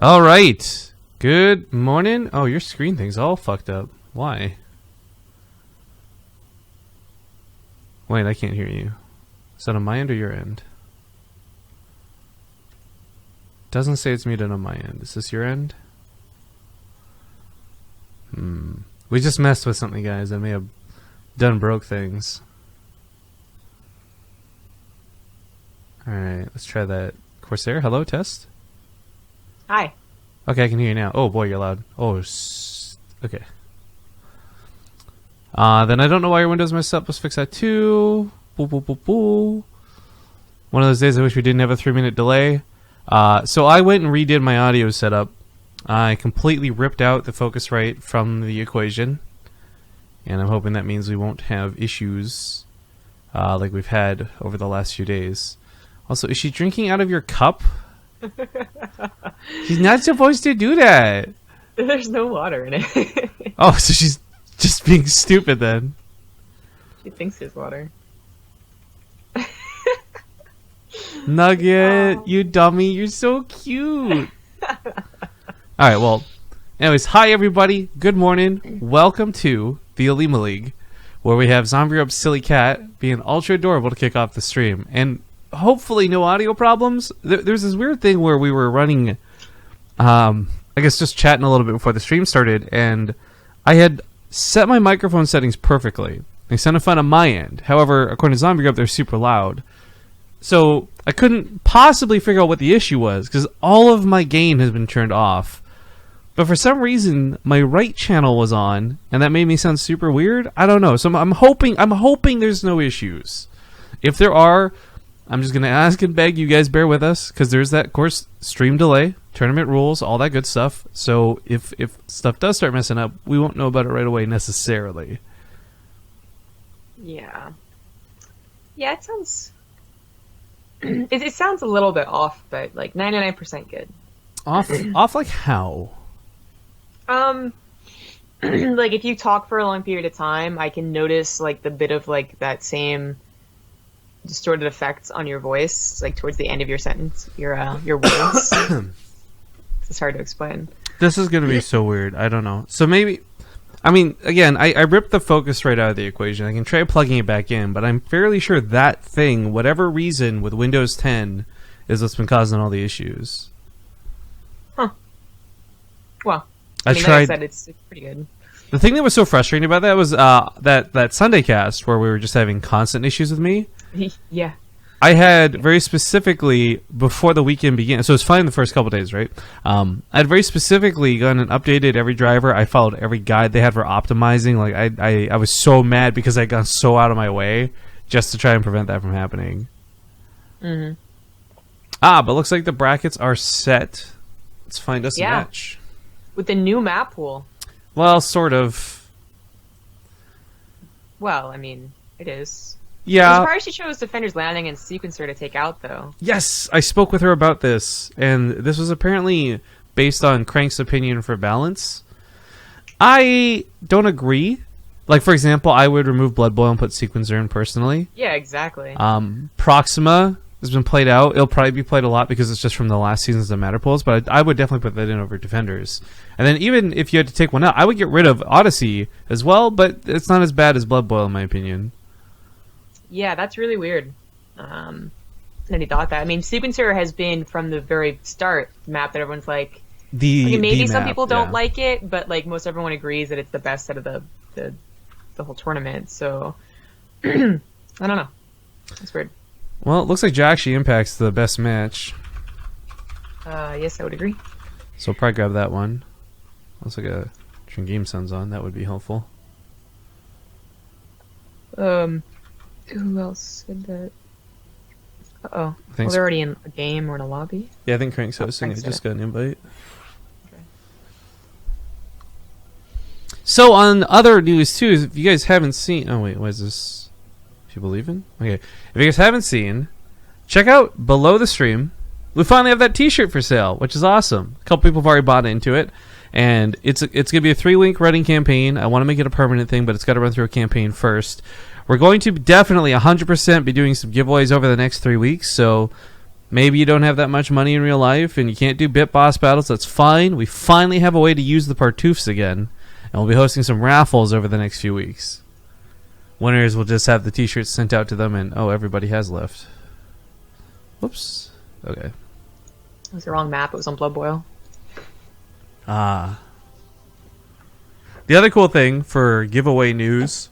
All right. Good morning. Oh, your screen thing's all fucked up. Why? Wait, I can't hear you. Is that on my end or your end? Doesn't say it's muted on my end. Is this your end? We just messed with something, guys. I may have done broke things. Alright, let's try that. Corsair, hello, test? Hi. Okay, I can hear you now. Oh boy, you're loud. Oh, okay. Then I don't know why your Windows messed up. Let's fix that too. Boo, boo, boo, boo. One of those days I wish we didn't have a 3-minute delay. So I went and redid my audio setup. I completely ripped out the Focusrite from the equation. And I'm hoping that means we won't have issues like we've had over the last few days. Also, is she drinking out of your cup? She's not supposed to do that. There's no water in it. Oh, so she's just being stupid then. She thinks there's water. Nugget, you dummy, you're so cute. Alright, well, anyways, hi everybody, good morning, welcome to the Olimoleague, where we have Zombie Up Silly Cat being ultra adorable to kick off the stream, and hopefully no audio problems. There's this weird thing where we were running, I guess just chatting a little bit before the stream started, and I had set my microphone settings perfectly. They sounded fine on my end. However, according to Zombie Up, they're super loud. So I couldn't possibly figure out what the issue was, because all of my gain has been turned off. But for some reason, my right channel was on, and that made me sound super weird. I don't know. So I'm hoping there's no issues. If there are, I'm just gonna ask and beg you guys bear with us, because there's that, of course, stream delay, tournament rules, all that good stuff. So if stuff does start messing up, we won't know about it right away necessarily. Yeah. Yeah, it sounds... it sounds a little bit off, but like 99% good. Off like how? Like if you talk for a long period of time, I can notice like the bit of like that same distorted effects on your voice, like towards the end of your sentence, your words. It's hard to explain. This is gonna be so weird. I don't know. So maybe, I mean, again, I ripped the focus right out of the equation. I can try plugging it back in, but I'm fairly sure that thing, whatever reason with Windows 10, is what's been causing all the issues. Huh. Well, I mean, tried. like I said, it's pretty good. The thing that was so frustrating about that was that Sunday cast where we were just having constant issues with me. Yeah. I had very specifically, before the weekend began, so it was fine the first couple days, right? I had very specifically gone and updated every driver. I followed every guide they had for optimizing. Like I was so mad because I'd gone so out of my way just to try and prevent that from happening. Mm-hmm. But looks like the brackets are set. Let's find us a match. With the new map pool. Well, sort of. Well, I mean, it is. Yeah. I'm surprised she chose Defender's Landing and Sequencer to take out, though. Yes, I spoke with her about this, and this was apparently based on Crank's opinion for balance. I don't agree. Like, for example, I would remove Blood Boil and put Sequencer in personally. Yeah, exactly. Proxima has been played out. It'll probably be played a lot because it's just from the last seasons of Matter Pools, but I would definitely put that in over Defenders. And then even if you had to take one out, I would get rid of Odyssey as well, but it's not as bad as Blood Boil in my opinion. Yeah, that's really weird. That he thought that. I mean, Sequencer has been from the very start the map that everyone's like. Maybe some people don't like it, but like most everyone agrees that it's the best out of the whole tournament. So I don't know. It's weird. Well, it looks like jjakji impacts the best match. Yes, I would agree. So I'll probably grab that one. Looks like a Game Sun's on. That would be helpful. Who else said that? Uh-oh. Well, they're already in a game or in a lobby? Yeah, I think Crank's hosting. I just got an invite. Okay. So on other news too, if you guys haven't seen... Oh wait, what is this? People leaving? Okay. If you guys haven't seen, check out below the stream. We finally have that t-shirt for sale, which is awesome. A couple people have already bought into it. And it's going to be a 3-week running campaign. I want to make it a permanent thing, but it's got to run through a campaign first. We're going to definitely 100% be doing some giveaways over the next 3 weeks, so Maybe you don't have that much money in real life and you can't do bit boss battles. That's fine. We finally have a way to use the Partoofs again. And we'll be hosting some raffles over the next few weeks. Winners will just have the t-shirts sent out to them and, oh, everybody has left. Whoops. Okay. It was the wrong map. It was on Blood Boil. Ah. The other cool thing for giveaway news,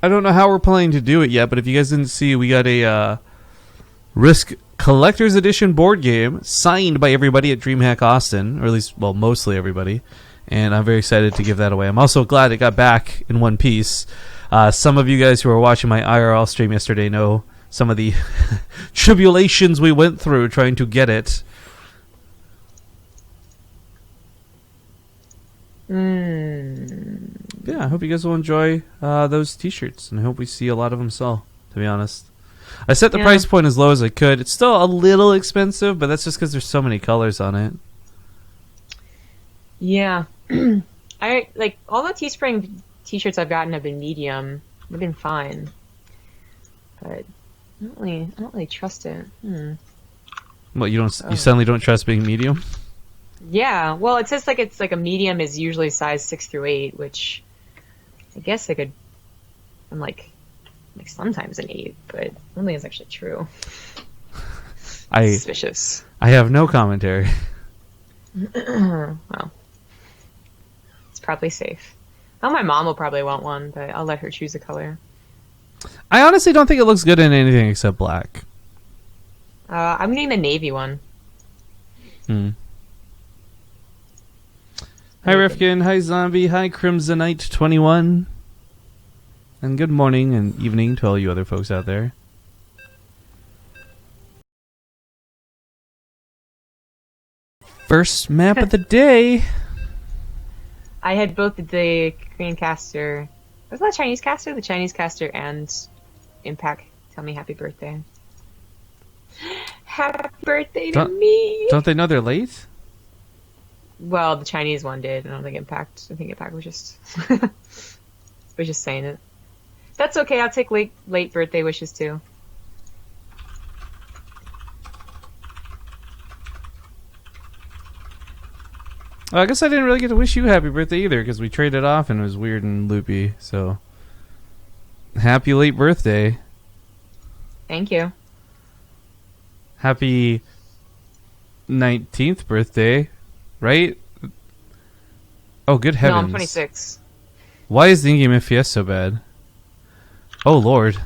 I don't know how we're planning to do it yet, but if you guys didn't see, we got a Risk Collector's Edition board game signed by everybody at DreamHack Austin, or at least, well, mostly everybody, and I'm very excited to give that away. I'm also glad it got back in one piece. Some of you guys who were watching my IRL stream yesterday know some of the tribulations we went through trying to get it. Yeah, I hope you guys will enjoy those t-shirts, and I hope we see a lot of them sell, to be honest. I set the price point as low as I could. It's still a little expensive, but that's just because there's so many colors on it. Yeah. I like all the Teespring t-shirts I've gotten have been medium. They've been fine. But I don't really trust it. What, you suddenly don't trust being medium? Yeah, well, it says it's like a medium is usually size 6 through 8, which I guess I'm like sometimes an 8, but I don't think it's actually true. Suspicious. I have no commentary. Well, it's probably safe. Oh, my mom will probably want one, but I'll let her choose a color. I honestly don't think it looks good in anything except black. I'm getting the navy one. Hi Rifkin, hi Zombie, hi Crimsonite21. And good morning and evening to all you other folks out there. First map of the day. I had both the Korean caster. Was that Chinese caster? The Chinese caster and Impact. Tell me happy birthday. Happy birthday to me. Don't they know they're late? Well, the Chinese one did. I don't think Impact. I think Impact was just was just saying it. That's okay. I'll take late birthday wishes too. Well, I guess I didn't really get to wish you happy birthday either because we traded off and it was weird and loopy. So, happy late birthday. Thank you. Happy 19th birthday, right? Oh, good heavens. No, I'm 26. Why is the in-game FPS so bad? Oh, Lord.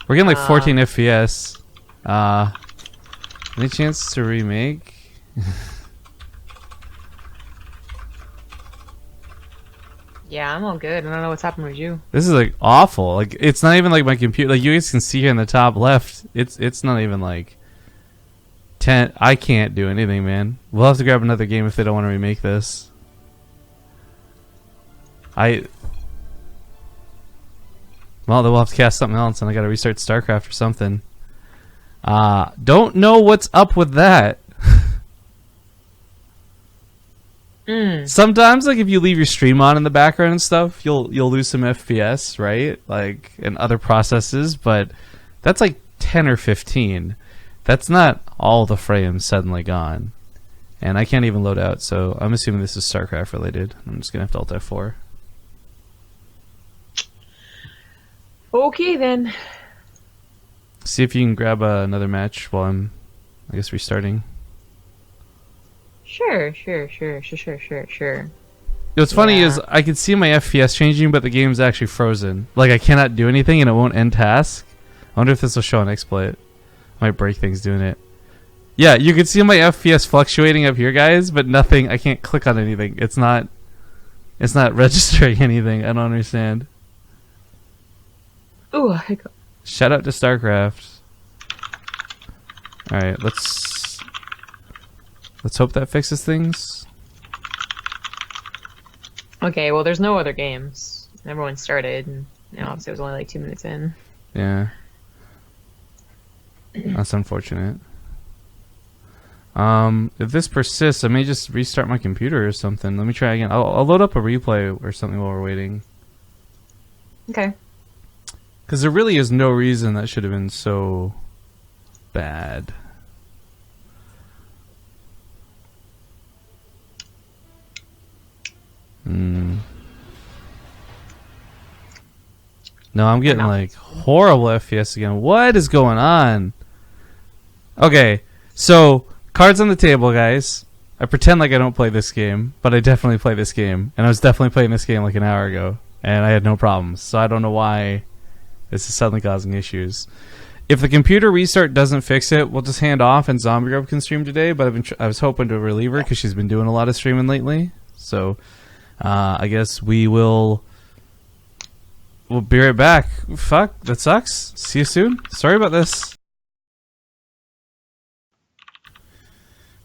We're getting like 14 FPS. Any chance to remake? Yeah, I'm all good. I don't know what's happened with you. This is like awful. Like it's not even like my computer. Like you guys can see here in the top left. It's not even like 10. I can't do anything, man. We'll have to grab another game if they don't want to remake this. Well, then we'll have to cast something else, and I got to restart StarCraft or something. Don't know what's up with that. Sometimes, like if you leave your stream on in the background and stuff, you'll lose some FPS, right? Like and other processes, but that's like 10 or 15. That's not all the frames suddenly gone, and I can't even load out. So I'm assuming this is StarCraft related. I'm just gonna have to Alt F4. Okay then. See if you can grab another match while I'm, I guess, restarting. Sure. What's funny is I can see my FPS changing, but the game's actually frozen. Like I cannot do anything and it won't end task. I wonder if this will show an exploit. Might break things doing it. Yeah, you can see my FPS fluctuating up here, guys, but nothing. I can't click on anything. It's not registering anything. I don't understand. Ooh, Shout out to StarCraft. All right, let's hope that fixes things. Okay, well, there's no other games. Everyone started, and obviously it was only like 2 minutes in. Yeah. That's unfortunate. If this persists, I may just restart my computer or something. Let me try again. I'll load up a replay or something while we're waiting. Okay. Because there really is no reason that should have been so bad. No, I'm getting like horrible FPS again. What is going on? Okay, so cards on the table, guys. I pretend like I don't play this game, but I definitely play this game. And I was definitely playing this game like an hour ago, and I had no problems. So I don't know why this is suddenly causing issues. If the computer restart doesn't fix it, we'll just hand off and Zombie Grub can stream today, but I was hoping to relieve her because she's been doing a lot of streaming lately. So I guess we'll be right back. Fuck, that sucks. See you soon. Sorry about this.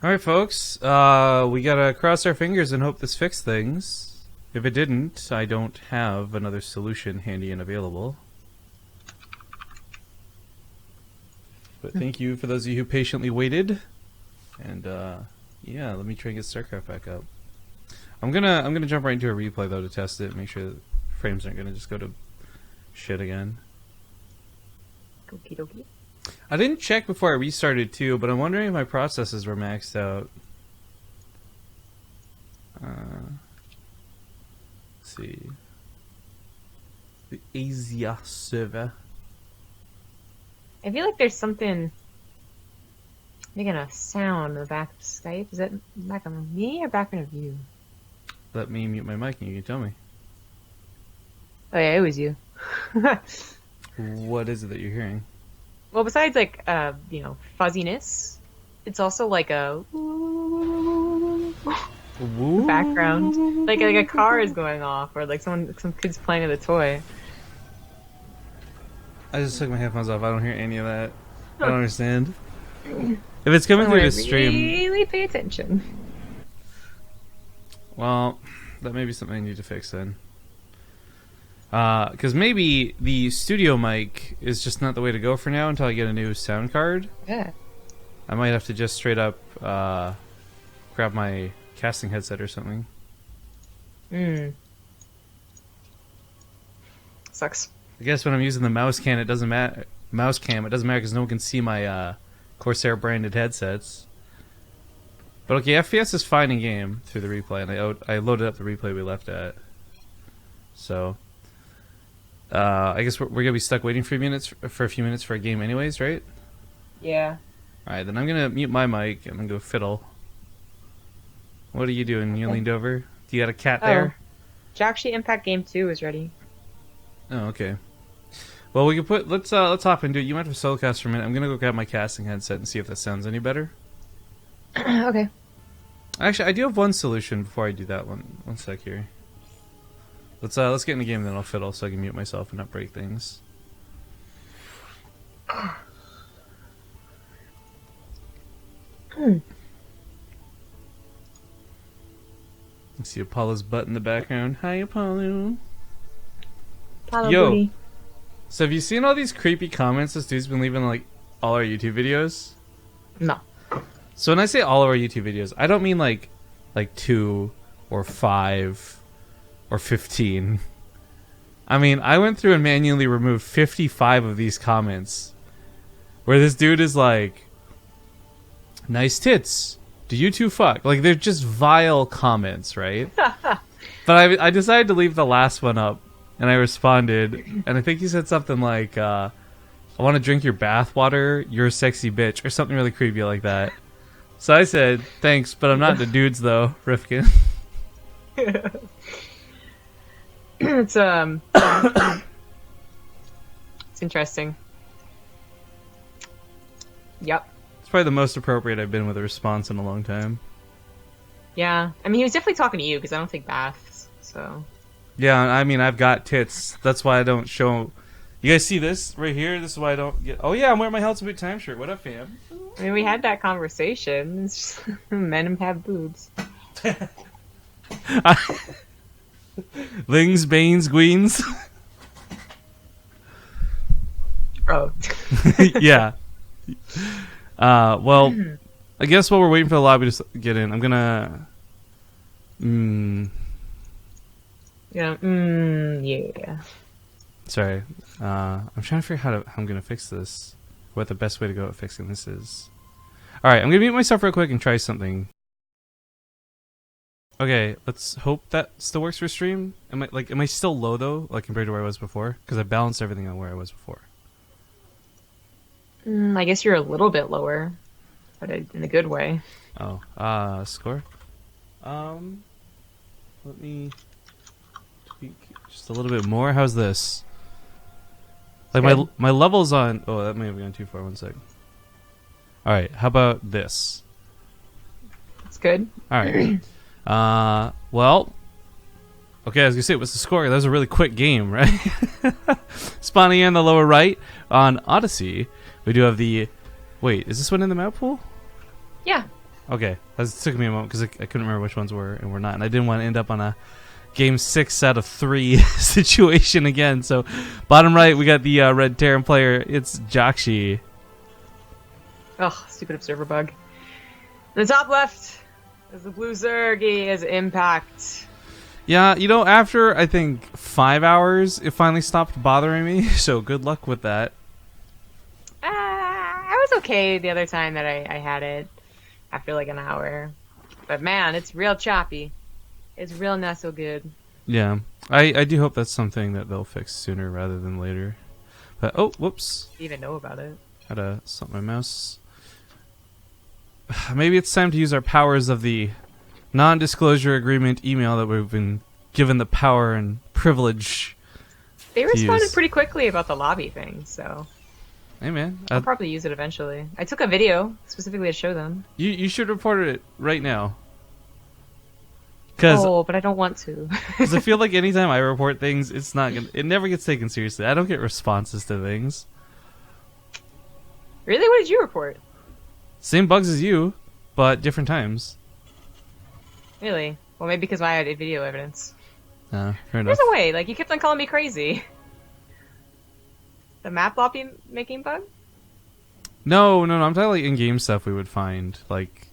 Alright, folks. We gotta cross our fingers and hope this fixed things. If it didn't, I don't have another solution handy and available. But thank you for those of you who patiently waited. And yeah, let me try and get StarCraft back up. I'm gonna jump right into a replay though to test it, make sure that frames aren't gonna just go to shit again. Okie dokie. I didn't check before I restarted too, but I'm wondering if my processes were maxed out. Let's see. The Asia server. I feel like there's something making a sound in the back of Skype. Is that back on me or back on you? Let me mute my mic and you can tell me. Oh yeah, it was you. What is it that you're hearing? Well, besides like you know, fuzziness, it's also like a background, like a car is going off, or like some kid's playing with a toy. I just took my headphones off. I don't hear any of that. I don't understand. If it's coming through the stream, really pay attention. Well, that may be something I need to fix then. Because maybe the studio mic is just not the way to go for now until I get a new sound card. Yeah. I might have to just straight up grab my casting headset or something. Sucks. I guess when I'm using the mouse cam, it doesn't matter. Mouse cam, it doesn't matter because no one can see my Corsair branded headsets. But okay, FPS is fine in game through the replay, and I loaded up the replay we left at. So. I guess we're gonna be stuck waiting for a few minutes for a game anyways, right? Yeah. Alright, then I'm gonna mute my mic and then go fiddle. What are you doing? You leaned over? Do you got a cat there? jjakji Impact Game 2 is ready. Oh, okay. Well, we can put let's hop into it. You might have solo cast for a minute. I'm gonna go grab my casting headset and see if that sounds any better. Okay. Actually, I do have one solution before I do that one. One sec here. Let's get in the game and then I'll fiddle so I can mute myself and not break things. Let's see Apollo's butt in the background. Hi, Apollo. Yo. Booty. So have you seen all these creepy comments this dude's been leaving like all our YouTube videos? No. So when I say all of our YouTube videos, I don't mean like 2 or 5 or 15. I mean, I went through and manually removed 55 of these comments where this dude is like, nice tits. Do you two fuck? Like, they're just vile comments, right? But I decided to leave the last one up, and I responded, and I think he said something like, I want to drink your bath water, you're a sexy bitch, or something really creepy like that. So I said, thanks, but I'm not into dudes, though, Rifkin. It's interesting. Yep. It's probably the most appropriate I've been with a response in a long time. Yeah. I mean, he was definitely talking to you, because I don't take baths, so... Yeah, I mean, I've got tits. That's why I don't show... You guys see this right here? This is why I don't get... Oh yeah, I'm wearing my Hell's Boot time shirt. What up, fam? I mean, we had that conversation. It's just, men have boobs. Lings, Banes, Gweens. Oh. Yeah. Well, I guess while we're waiting for the lobby to get in, I'm gonna... Yeah. Yeah. Sorry. I'm trying to figure out how I'm gonna fix this. What the best way to go at fixing this is. Alright, I'm gonna mute myself real quick and try something. Okay, let's hope that still works for stream. Am I still low though, like compared to where I was before? Because I balanced everything on where I was before. I guess you're a little bit lower, but in a good way. Oh, score. Let me tweak just a little bit more. How's this? Like my levels on. Oh, that may have gone too far. 1 sec. All right, how about this? That's good. All right. Well. Okay, I was gonna say, what's the score? That was a really quick game, right? Spawning in the lower right on Odyssey, we do have the. Wait, is this one in the map pool? Yeah. Okay, it took me a moment because I couldn't remember which ones were and were not, and I didn't want to end up on a game 6 out of 3 situation again. So, bottom right, we got the red Terran player. It's jjakji. Oh, stupid observer bug. In the top left is the blue Zergy as Impact. Yeah, you know, after I think 5 hours, it finally stopped bothering me. So good luck with that. I was okay the other time that I had it after like an hour, but man, it's real choppy. It's real not so good. Yeah, I do hope that's something that they'll fix sooner rather than later. But oh, whoops! I didn't even know about it. Had to stop my mouse. Maybe it's time to use our powers of the non-disclosure agreement email that we've been given the power and privilege. They responded pretty quickly about the lobby thing, so. Hey man, I'll probably use it eventually. I took a video specifically to show them. You should report it right now. Oh, but I don't want to. Because I feel like anytime I report things, it never gets taken seriously. I don't get responses to things. Really? What did you report? Same bugs as you, but different times. Really? Well, maybe because I had video evidence. Fair enough. There's a way. Like, you kept on calling me crazy. The map lobby making bug? No. I'm talking like in-game stuff we would find. Like,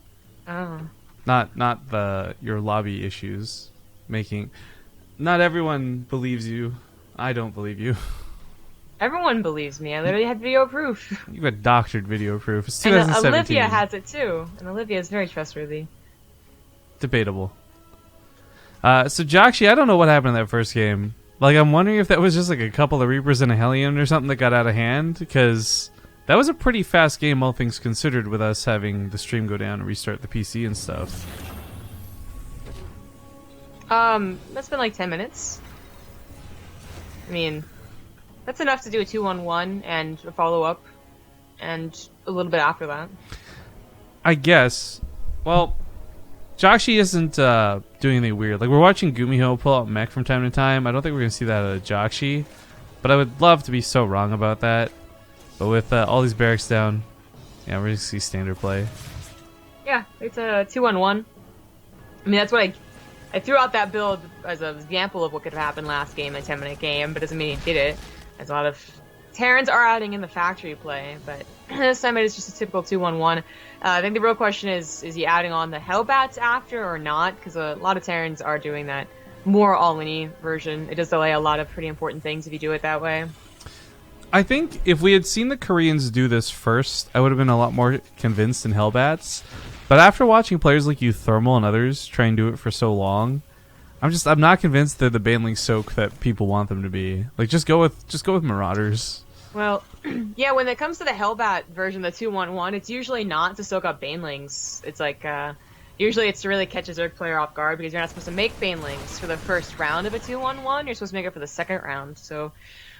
oh. Not your lobby issues. Not everyone believes you. I don't believe you. Everyone believes me. I literally had video proof. You got doctored video proof. It's 2017. And Olivia has it too. And Olivia is very trustworthy. Debatable. So jjakji, I don't know what happened in that first game. Like, I'm wondering if that was just like a couple of Reapers and a Hellion or something that got out of hand, because that was a pretty fast game, all things considered, with us having the stream go down and restart the PC and stuff. That's been like 10 minutes. I mean, that's enough to do a 2-on-1 and a follow-up, and a little bit after that. I guess. Well, jjakji isn't doing anything weird. Like, we're watching Gumiho pull out mech from time to time. I don't think we're going to see that at jjakji, but I would love to be so wrong about that. But with all these barracks down, yeah, we're going to see standard play. Yeah, it's a 2-on-1. I mean, that's what I threw out that build as an example of what could have happened last game, a 10-minute game, but doesn't mean he did it. As a lot of Terrans are adding in the factory play, but this time it is just a typical 2-on-1. I think the real question is he adding on the Hellbats after or not? Because a lot of Terrans are doing that more all-in-y version. It does delay a lot of pretty important things if you do it that way. I think if we had seen the Koreans do this first, I would have been a lot more convinced in Hellbats. But after watching players like you, Thermal, and others try and do it for so long, I'm not convinced they're the Baneling soak that people want them to be. Like, just go with Marauders. Well, yeah, when it comes to the Hellbat version, the 2-1-1, it's usually not to soak up Banelings. It's like, usually it's to really catch a Zerg player off guard, because you're not supposed to make Banelings for the first round of a 2-1-1. You're supposed to make it for the second round. So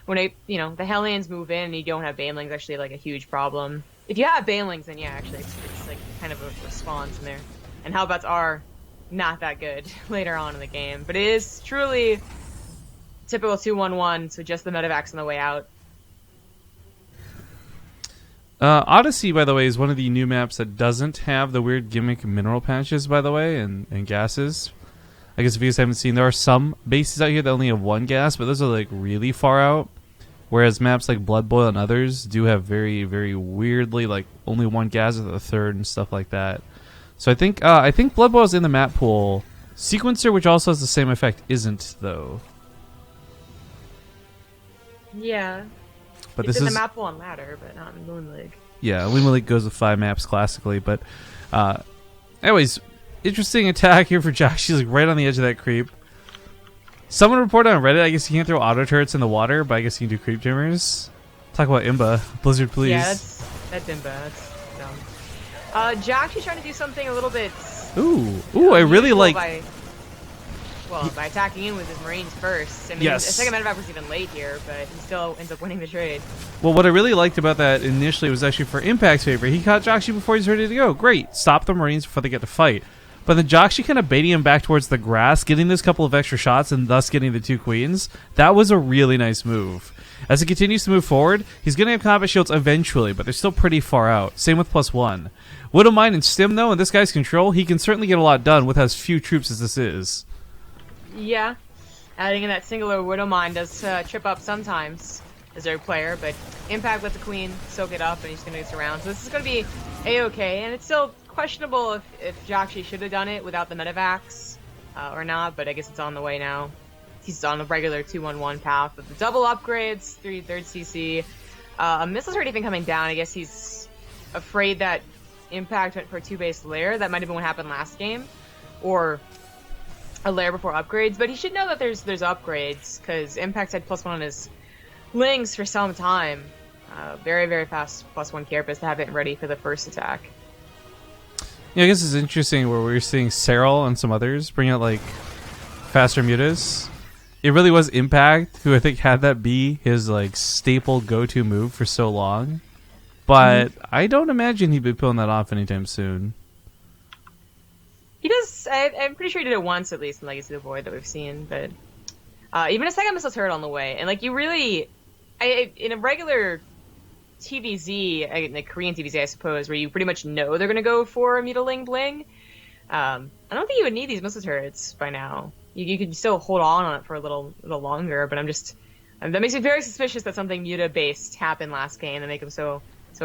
when the Hellions move in and you don't have Banelings, actually like a huge problem. If you have Banelings, then yeah, actually it's like kind of a response in there. And Hellbats are not that good later on in the game, but it is truly typical 2-1-1, so just the medevacs on the way out. Odyssey, by the way, is one of the new maps that doesn't have the weird gimmick mineral patches, by the way, and gases. I guess if you guys haven't seen, there are some bases out here that only have one gas, but those are like really far out. Whereas maps like Blood Boil and others do have very, very weirdly like only one gas at the third and stuff like that. So I think Blood Boil's in the map pool. Sequencer, which also has the same effect, isn't though. Yeah. But it's this in is the map pool on ladder, but not in Olimoleague. Yeah, Olimoleague goes with 5 maps classically, but anyways, interesting attack here for Josh. She's like right on the edge of that creep. Someone reported on Reddit, I guess you can't throw auto turrets in the water, but I guess you can do creep timmers. Talk about Imba. Blizzard, please. Yeah, that's Imba. That's dumb. Jjakji's trying to do something a little bit... Ooh, I really like... By attacking in with his Marines first. I mean, yes. The second medevac was even late here, but he still ends up winning the trade. Well, what I really liked about that initially was actually for Impact's favor. He caught Jjakji before he's ready to go. Great. Stop the Marines before they get to fight. But then Jjakji kind of baiting him back towards the grass, getting this couple of extra shots, and thus getting the 2 queens. That was a really nice move. As he continues to move forward, he's going to have combat shields eventually, but they're still pretty far out. Same with +1. Widowmine and Stim, though, in this guy's control, he can certainly get a lot done with as few troops as this is. Yeah. Adding in that singular Widowmine does trip up sometimes as their player, but Impact let the Queen soak it up, and he's going to get around. So this is going to be A-okay, and it's still questionable if Jjakji should have done it without the medevacs or not, but I guess it's on the way now. He's on a regular 2-1-1 path with the double upgrades, 3 3rd CC. A missile turret even coming down. I guess he's afraid that Impact went for a 2-base lair. That might have been what happened last game. Or a lair before upgrades. But he should know that there's upgrades, because Impact's had +1 on his Lings for some time. Very, very fast +1 carapace to have it ready for the first attack. Yeah, I guess it's interesting where we're seeing Cyril and some others bring out like faster mutas. It really was Impact who I think had that be his like staple go-to move for so long. But I don't imagine he'd be pulling that off anytime soon. He does. I'm pretty sure he did it once at least in Legacy of the Void that we've seen. But even a second missile turret on the way, and like you really, in a regular TVZ, in a Korean TVZ, I suppose, where you pretty much know they're gonna go for a Mutaling Bling. I don't think you would need these missile turrets by now. You could still hold on it for a little longer, but that makes me very suspicious that something Muta-based happened last game that make him so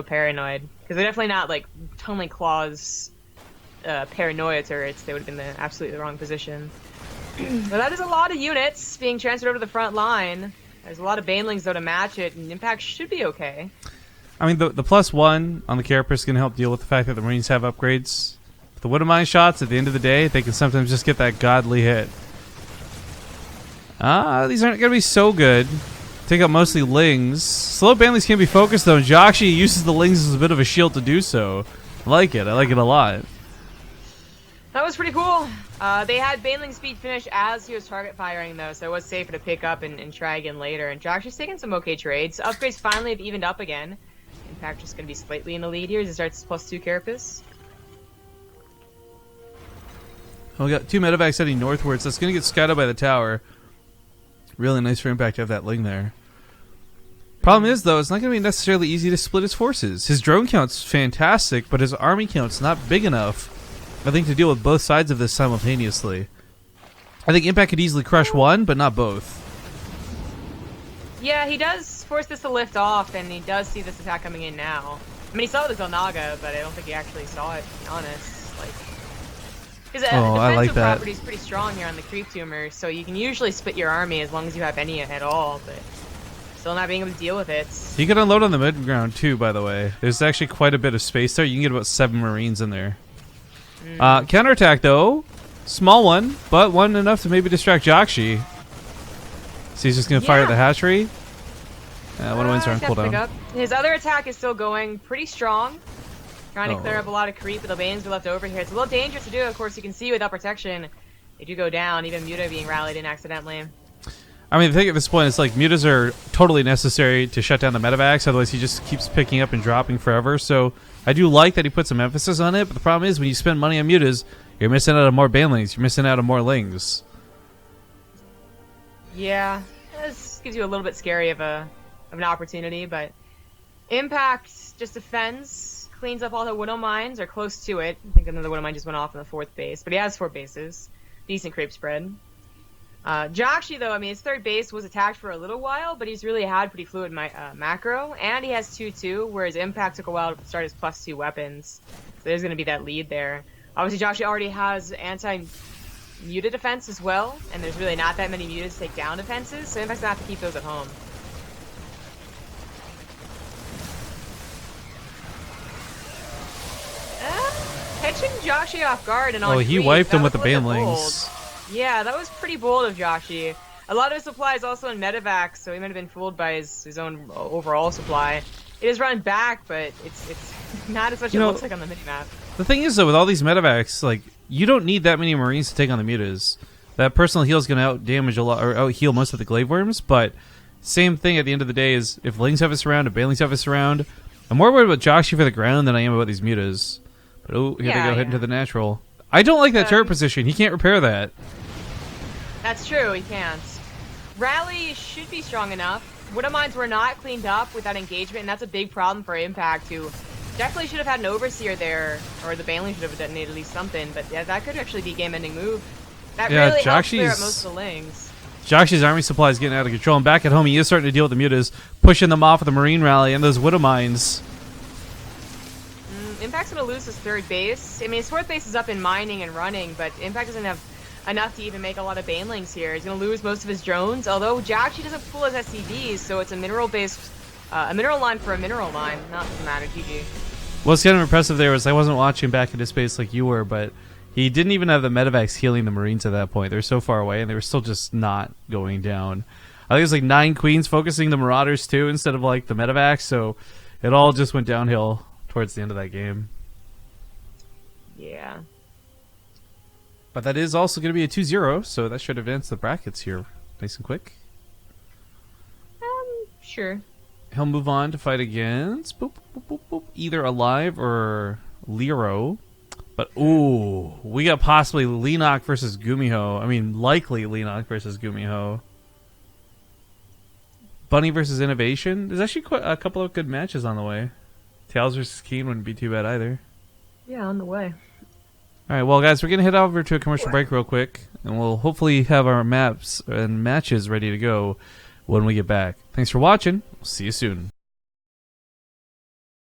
paranoid. Because they're definitely not, like, Tunneling Claws paranoia turrets. They would have been in absolutely the wrong position. But that is a lot of units being transferred over to the front line. There's a lot of Banelings, though, to match it, and Impact should be okay. I mean, the +1 on the carapace is going to help deal with the fact that the Marines have upgrades. The Widowmine shots, at the end of the day, they can sometimes just get that godly hit. These aren't going to be so good. Take out mostly Lings. Slow Banelings can be focused, though, and Jjakji uses the Lings as a bit of a shield to do so. I like it a lot. That was pretty cool. They had Baneling speed finish as he was target firing, though, so it was safer to pick up and try again later. And Jjakji's taking some okay trades. Upgrades finally have evened up again. Impact just going to be slightly in the lead here as he starts +2 carapace. We got 2 medevacs heading northwards. That's going to get scouted by the tower. Really nice for Impact to have that Ling there. Problem is, though, it's not going to be necessarily easy to split his forces. His drone count's fantastic, but his army count's not big enough, I think, to deal with both sides of this simultaneously. I think Impact could easily crush one, but not both. Yeah, he does force this to lift off, and he does see this attack coming in now. I mean, he saw the Zelnaga, but I don't think he actually saw it, to be honest. Because defensive property is pretty strong here on the creep tumor, so you can usually split your army as long as you have any at all, but still not being able to deal with it. You can unload on the mid-ground too, by the way. There's actually quite a bit of space there. You can get about 7 Marines in there. Counterattack, though. Small one, but one enough to maybe distract Jjakji. So he's just going to fire at the hatchery. One wins are on cooldown. His other attack is still going pretty strong. Trying to clear up a lot of creep, but the Banes are left over here. It's a little dangerous to do, of course. You can see without protection, they do go down. Even Muta being rallied in accidentally. I mean, the thing at this point is, like, mutas are totally necessary to shut down the medevacs. Otherwise, he just keeps picking up and dropping forever. So I do like that he put some emphasis on it. But the problem is, when you spend money on mutas, you're missing out on more Banelings. You're missing out on more Lings. Yeah, this gives you a little bit scary of an opportunity. But Impact just defends. Cleans up all the Widow Mines, or close to it. I think another Widow Mine just went off on the 4th base, but he has 4 bases. Decent creep spread. Jjakji, though, I mean, his 3rd base was attacked for a little while, but he's really had pretty fluid macro, and he has 2-2, whereas Impact took a while to start his +2 weapons. So there's going to be that lead there. Obviously, Jjakji already has anti-muta defense as well, and there's really not that many mutas to take down defenses, so Impact's going to have to keep those at home. catching Jjakji off guard and on he creep, wiped him with the bold. banelings. Yeah, that was pretty bold of Jjakji. A lot of his supply is also in medevacs, so he might have been fooled by his own overall supply. It is running back, but it's not as much as it looks like on the minimap. The thing is, though, with all these medevacs, like, you don't need that many Marines to take on the mutas. That personal heal is going to out-damage a lot, or out-heal most of the glaive worms, but same thing at the end of the day is if Lings have a surround, if banelings have a surround, I'm more worried about Jjakji for the ground than I am about these mutas. But here they go, heading to the natural. I don't like that turret position. He can't repair that. That's true, he can't. Rally should be strong enough. Widowmines were not cleaned up with that engagement, and that's a big problem for Impact, who definitely should have had an Overseer there, or the Baneling should have detonated at least something, but yeah, that could actually be a game-ending move. That really helps clear up most of the Lings. Jjakji's army supply is getting out of control, and back at home he is starting to deal with the mutas, pushing them off with the Marine Rally and those Widowmines. Impact's going to lose his third base. I mean, his fourth base is up in mining and running, but Impact doesn't have enough to even make a lot of banelings here. He's going to lose most of his drones, although Jjakji doesn't pull his SCVs, so it's a mineral-based, a mineral line for a mineral line. Not the matter, GG. What's kind of impressive there was I wasn't watching back into space like you were, but he didn't even have the medevacs healing the Marines at that point. They're so far away, and they were still just not going down. I think it was like 9 Queens focusing the Marauders, too, instead of like the medevacs, so it all just went downhill towards the end of that game. Yeah. But that is also going to be a 2-0, so that should advance the brackets here nice and quick. Sure. He'll move on to fight against either Alive or Lero. But, ooh, we got possibly Leenock versus Gumiho. I mean, likely Leenock versus Gumiho. Bunny versus Innovation. There's actually quite a couple of good matches on the way. Tails versus Keen wouldn't be too bad either. Yeah, on the way. All right, well, guys, we're going to head over to a commercial break real quick, and we'll hopefully have our maps and matches ready to go when we get back. Thanks for watching. We'll see you soon.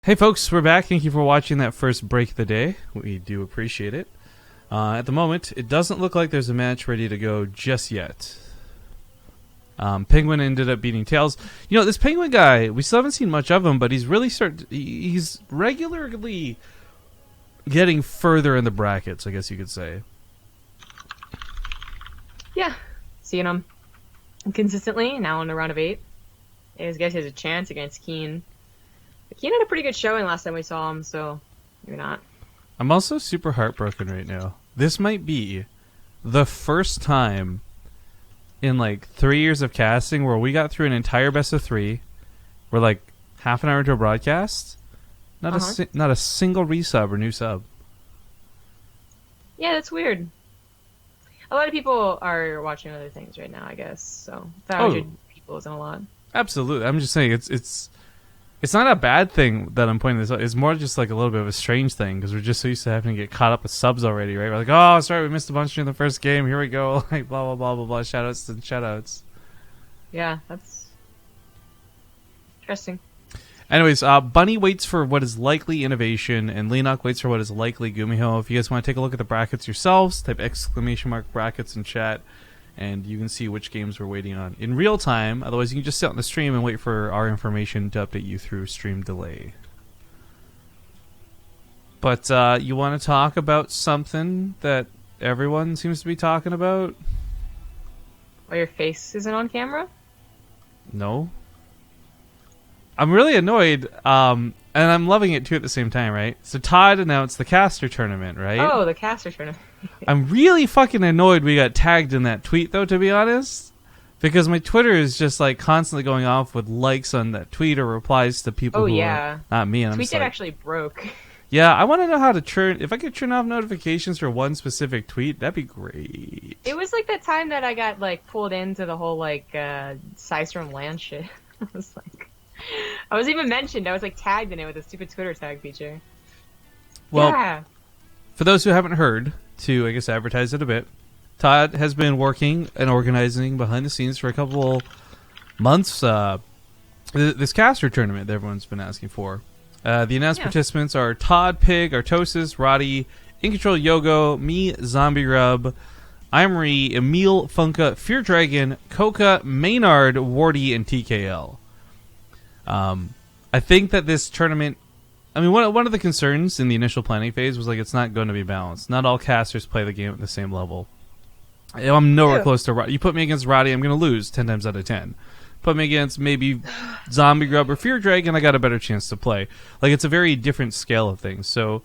Hey, folks, we're back. Thank you for watching that first break of the day. We do appreciate it. At the moment, it doesn't look like there's a match ready to go just yet. Penguin ended up beating Tails. You know, this Penguin guy, we still haven't seen much of him, but he's really he's regularly getting further in the brackets, I guess you could say. Yeah, seeing him consistently, now in the round of 8. I guess he has a chance against Keen. But Keen had a pretty good showing last time we saw him, so maybe not. I'm also super heartbroken right now. This might be the first time in like 3 years of casting where we got through an entire best of 3. We're like half an hour into a broadcast. Not a single resub or new sub. Yeah, that's weird. A lot of people are watching other things right now, I guess. So 500 people isn't a lot. Absolutely. I'm just saying it's not a bad thing that I'm pointing this out. It's more just like a little bit of a strange thing because we're just so used to having to get caught up with subs already, right? We're like, oh, sorry, we missed a bunch during the first game. Here we go. Like blah blah blah blah blah. Shoutouts and shoutouts. Yeah, that's interesting. Anyways, Bunny waits for what is likely Innovation, and Leenock waits for what is likely Gumiho. If you guys want to take a look at the brackets yourselves, type ! brackets in chat, and you can see which games we're waiting on in real time. Otherwise, you can just sit on the stream and wait for our information to update you through stream delay. But you want to talk about something that everyone seems to be talking about? Well, your face isn't on camera? No. I'm really annoyed, and I'm loving it too at the same time, right? So Todd announced the caster tournament, right? Oh, the caster tournament. I'm really fucking annoyed we got tagged in that tweet, though, to be honest. Because my Twitter is just, like, constantly going off with likes on that tweet or replies to people who are not me. And tweet that actually broke. Yeah, I want to know how to turn... If I could turn off notifications for one specific tweet, that'd be great. It was like that time that I got, like, pulled into the whole, like, Systrom land shit. I was like... I was even mentioned. I was, like, tagged in it with a stupid Twitter tag feature. Well, for those who haven't heard, to, I guess, advertise it a bit, Todd has been working and organizing behind the scenes for a couple months this caster tournament that everyone's been asking for. The announced participants are Todd, Pig, Artosis, Roddy, In Control Yogo, me, Zombie Rub, Imri, Emil, Funka, Fear Dragon, Coca, Maynard, Wardy, and TKL. I think that this tournament I mean, one of the concerns in the initial planning phase was like it's not going to be balanced. Not all casters play the game at the same level. I'm nowhere close to Roddy. You put me against Roddy, I'm going to lose 10 times out of 10. Put me against maybe Zombie Grub or Fear Dragon, I got a better chance to play. Like, it's a very different scale of things. So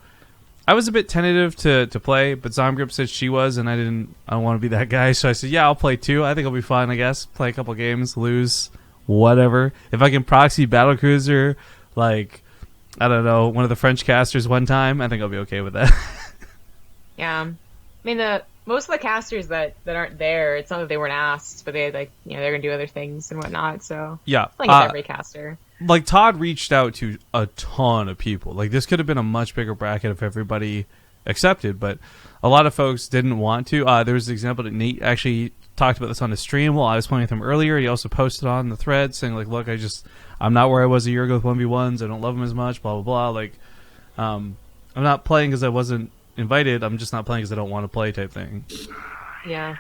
I was a bit tentative to play, but Zombie Grub said she was, and I don't want to be that guy. So I said, yeah, I'll play too. I think it'll be fun, I guess. Play a couple games, lose, whatever. If I can proxy Battlecruiser, like, I don't know, one of the French casters one time, I think I'll be okay with that. Yeah. I mean, most of the casters that aren't there, it's not that they weren't asked, but they they're gonna do other things and whatnot. So yeah, I think it's every caster. Like Todd reached out to a ton of people. Like this could have been a much bigger bracket if everybody accepted, but a lot of folks didn't want to. There was an example that Nate actually talked about this on the stream while I was playing with him earlier. He also posted on the thread saying like, "Look, I'm not where I was a year ago with 1v1s. I don't love them as much. Blah blah blah. Like, I'm not playing because I wasn't invited. I'm just not playing because I don't want to play type thing." Yeah.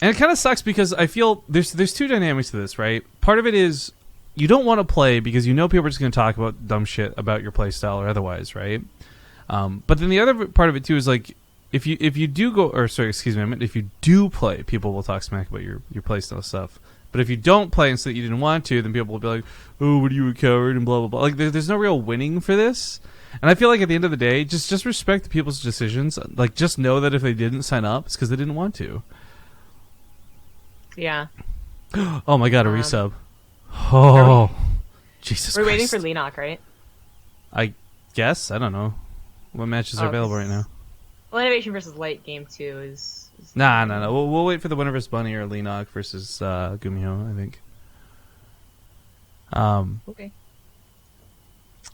And it kind of sucks because I feel there's two dynamics to this, right? Part of it is you don't want to play because you know people are just going to talk about dumb shit about your playstyle or otherwise, right? But then the other part of it too is like if you do go, or sorry, excuse me, I meant if you do play, people will talk smack about your playstyle stuff. But if you don't play and say that you didn't want to, then people will be like, "Oh, what are you, a coward?" and blah blah blah. Like there's no real winning for this. And I feel like at the end of the day, just respect the people's decisions. Like, just know that if they didn't sign up, it's because they didn't want to. Yeah. Oh my god, a resub. Oh, Jesus We're Christ. waiting for Lenok, right? I guess. I don't know. What matches are available right now? Well, Innovation versus Light game 2 is Nah. We'll wait for the winner versus Bunny or Lenok versus Gumiho, I think. Okay.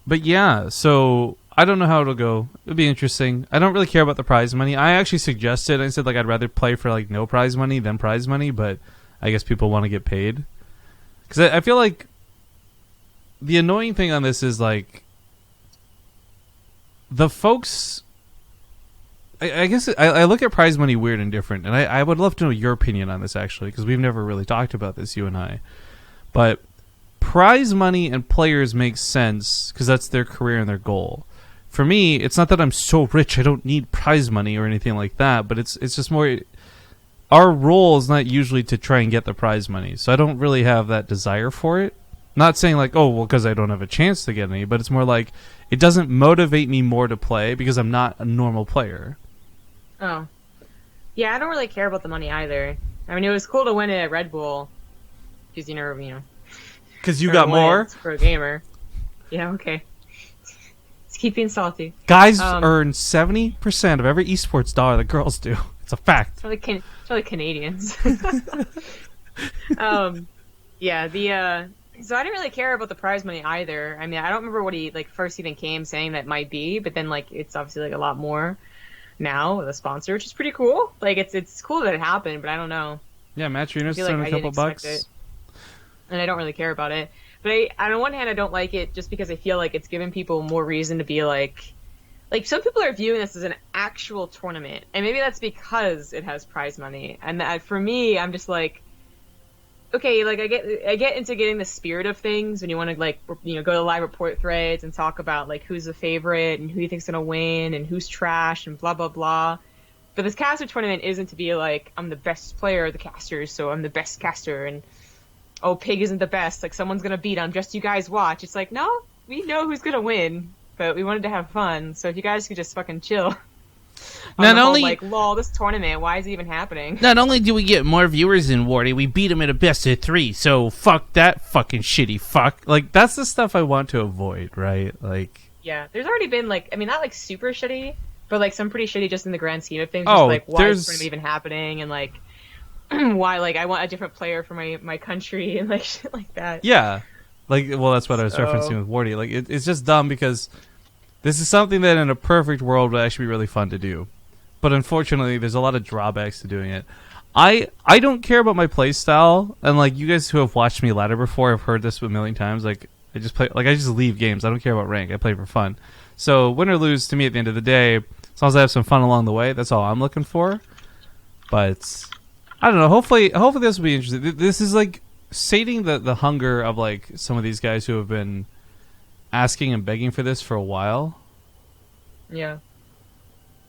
But yeah, so I don't know how it'll go. It'll be interesting. I don't really care about the prize money. I actually suggested, I said like I'd rather play for like no prize money than prize money, but I guess people want to get paid. Because I feel like the annoying thing on this is like the folks. I guess I look at prize money weird and different, and I would love to know your opinion on this actually, because we've never really talked about this, you and I. But prize money and players make sense because that's their career and their goal. For me, it's not that I'm so rich I don't need prize money or anything like that, but it's just more our role is not usually to try and get the prize money, so I don't really have that desire for it. Not saying like, oh, well, because I don't have a chance to get any, but it's more like it doesn't motivate me more to play because I'm not a normal player. Oh. Yeah, I don't really care about the money either. I mean, it was cool to win it at Red Bull because, you know. Because you got more? It's pro gamer. Yeah, okay. Let's keep being salty. Guys earn 70% of every esports dollar that girls do. It's a fact. It's really Canadians. Yeah, so I didn't really care about the prize money either. I mean, I don't remember what he first even came saying that might be, but then it's obviously a lot more now with a sponsor, which is pretty cool. It's cool that it happened, but I don't know. Yeah, Matt Trina's throwing a couple bucks. And I don't really care about it. But on one hand, I don't like it just because I feel like it's giving people more reason to be like some people are viewing this as an actual tournament, and maybe that's because it has prize money. And for me, I'm just like, okay, I get into getting the spirit of things when you want to go to live report threads and talk about who's the favorite and who you think's gonna win and who's trash and blah blah blah. But this caster tournament isn't to be I'm the best player of the casters, so I'm the best caster, and oh, Pig isn't the best, someone's gonna beat him, just you guys watch. It's no, we know who's gonna win, but we wanted to have fun, so if you guys could just fucking chill. Lol, this tournament, why is it even happening? Not only do we get more viewers in Wardy, we beat him in a best of 3, so fuck that fucking shitty fuck. That's the stuff I want to avoid, right? Yeah, there's already been, not super shitty, but some pretty shitty just in the grand scheme of things. Oh, just, why is this tournament even happening, and why I want a different player for my country and shit like that. Yeah, well, that's what I was referencing with Wardy. It's just dumb because this is something that in a perfect world would actually be really fun to do, but unfortunately there's a lot of drawbacks to doing it. I don't care about my play style, and you guys who have watched me ladder before have heard this a million times. I just play I just leave games. I don't care about rank. I play for fun. So win or lose to me at the end of the day, as long as I have some fun along the way, that's all I'm looking for. But I don't know. Hopefully this will be interesting. This is sating the hunger of some of these guys who have been asking and begging for this for a while. Yeah.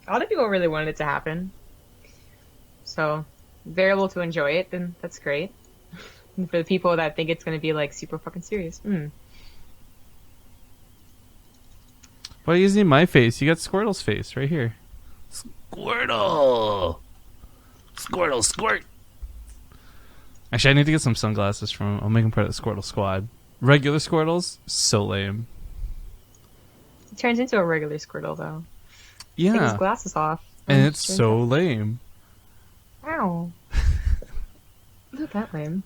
A lot of people really wanted it to happen. So, if they're able to enjoy it, then that's great. And for the people that think it's going to be, like, super fucking serious. Why are you using my face? You got Squirtle's face right here. Squirtle! Squirtle, squirt! Actually, I need to get some sunglasses from him. I'll make him part of the Squirtle squad. Regular Squirtles? So lame. He turns into a regular Squirtle, though. Yeah. Take his glasses off. And it's so lame. Ow. Not that lame.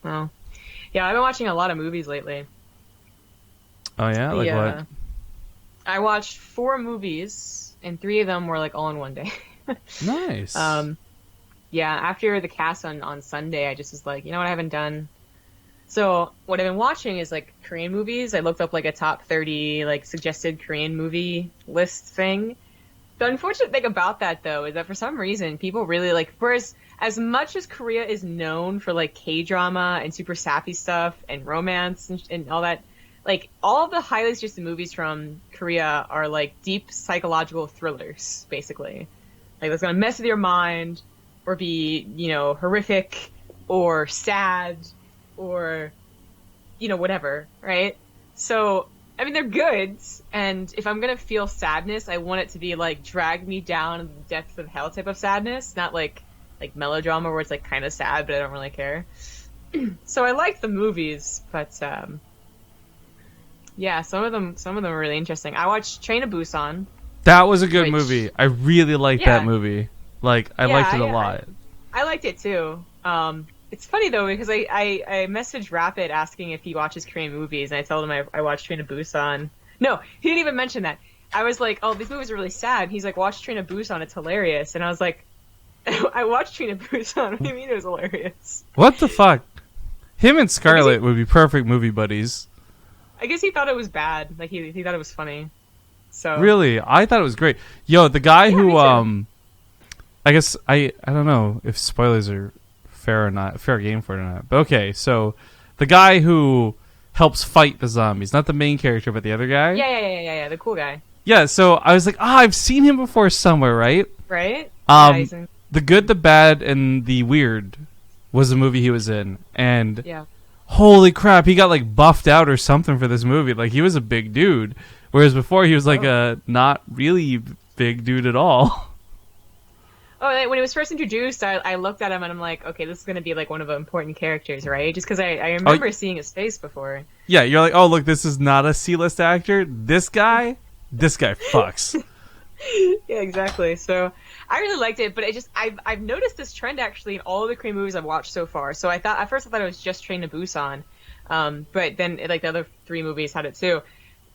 Oh. Yeah, I've been watching a lot of movies lately. Oh, yeah? Like what? I watched 4 movies, and 3 of them were, like, all in one day. Nice. Yeah, after the cast on Sunday, I just was like, you know what I haven't done? So, what I've been watching is, like, Korean movies. I looked up, like, a top 30, like, suggested Korean movie list thing. The unfortunate thing about that, though, is that for some reason, people really, like, whereas as much as Korea is known for, like, K-drama and super sappy stuff and romance and all that, like, all of the highly suggested movies from Korea are, like, deep psychological thrillers, basically. Like, that's gonna mess with your mind, or be, you know, horrific, or sad, or, you know, whatever, right? So, I mean, they're good, and if I'm gonna feel sadness, I want it to be, like, drag me down in the depths of hell type of sadness, not, like melodrama where it's, like, kind of sad, but I don't really care. So I like the movies, but, yeah, some of them are really interesting. I watched Train to Busan. That was a good movie. I really liked that movie. Like, I liked it a lot. I liked it too. It's funny though, because I messaged Rapid asking if he watches Korean movies, and I told him I watched Train to Busan. No, he didn't even mention that. I was like, oh, these movies are really sad. And he's like, watch Train to Busan, it's hilarious. And I was like, I watched Train to Busan. What do you mean it was hilarious? What the fuck? Him and Scarlett would be perfect movie buddies. I guess he thought it was bad. Like, he thought it was funny. So really, I thought it was great. Yo, the guy who I guess I don't know if spoilers are fair game for it or not. But okay, so the guy who helps fight the zombies, not the main character, but the other guy. Yeah, the cool guy. Yeah, so I was like, I've seen him before somewhere, right? Right. The Good, the Bad, and the Weird was the movie he was in, and holy crap, he got like buffed out or something for this movie. Like, he was a big dude. Whereas before he was like a not really big dude at all. Oh, when he was first introduced, I looked at him and I'm like, okay, this is going to be like one of the important characters, right? Just because I remember seeing his face before. Yeah, you're like, oh, look, this is not a C-list actor. This guy fucks. Yeah, exactly. So I really liked it, but I've noticed this trend actually in all of the Korean movies I've watched so far. So at first I thought it was just Train to Busan, but then like the other 3 movies had it too.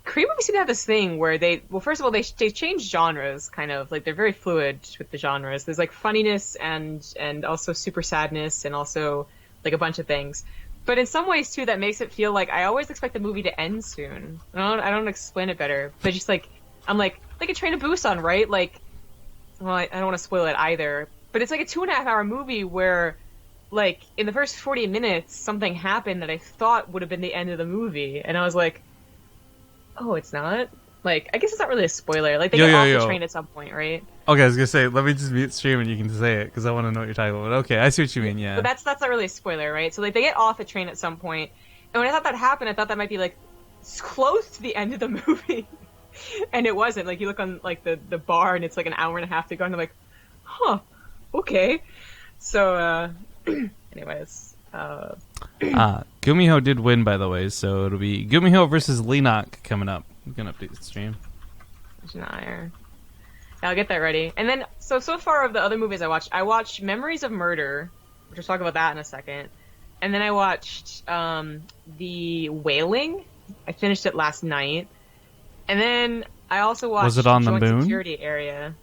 Korean movies seem to have this thing where first of all, they change genres, kind of. Like, they're very fluid with the genres. There's, like, funniness and also super sadness and also, like, a bunch of things. But in some ways, too, that makes it feel like I always expect the movie to end soon. I don't explain it better. But just, like, I'm like a Train to Busan, right? Like, well, I don't want to spoil it either. But it's, like, a 2.5-hour movie where, like, in the first 40 minutes, something happened that I thought would have been the end of the movie. And I was like, oh, it's not? Like, I guess it's not really a spoiler. Like, they get off the train at some point, right? Okay, I was gonna say, let me just mute stream and you can say it, because I want to know what you're talking about. Okay, I see what you mean, yeah. But that's not really a spoiler, right? So, like, they get off the train at some point, and when I thought that happened, I thought that might be, like, close to the end of the movie. And it wasn't. Like, you look on, like, the bar, and it's, like, an hour and a half to go, and I'm like, huh, okay. So, anyways... Gumiho did win, by the way, so it'll be Gumiho versus Lenok coming up. I'm gonna update the stream. I'll get that ready. And then, so far of the other movies I watched Memories of Murder, which we'll talk about that in a second. And then I watched The Wailing. I finished it last night. And then I also watched Was it on the Joint moon? Security Area.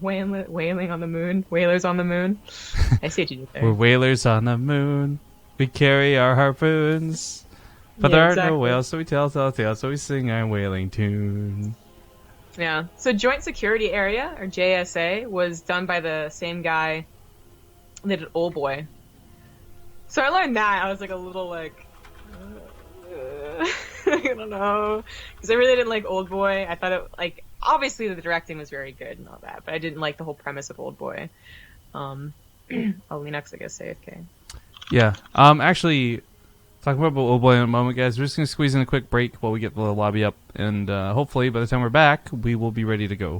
Whaling on the moon. Whalers on the moon. I see what you did there. We're whalers on the moon. We carry our harpoons. But there are no whales, so we tell tales, so we sing our whaling tune. Yeah. So Joint Security Area, or JSA, was done by the same guy that did Old Boy. So I learned that. I was like a little like... I don't know, because I really didn't like Old Boy. I thought it like obviously the directing was very good and all that, but I didn't like the whole premise of Old Boy. Linux, I guess AFK. Yeah. Actually, talking about Old Boy in a moment, guys. We're just gonna squeeze in a quick break while we get the lobby up, and hopefully by the time we're back, we will be ready to go.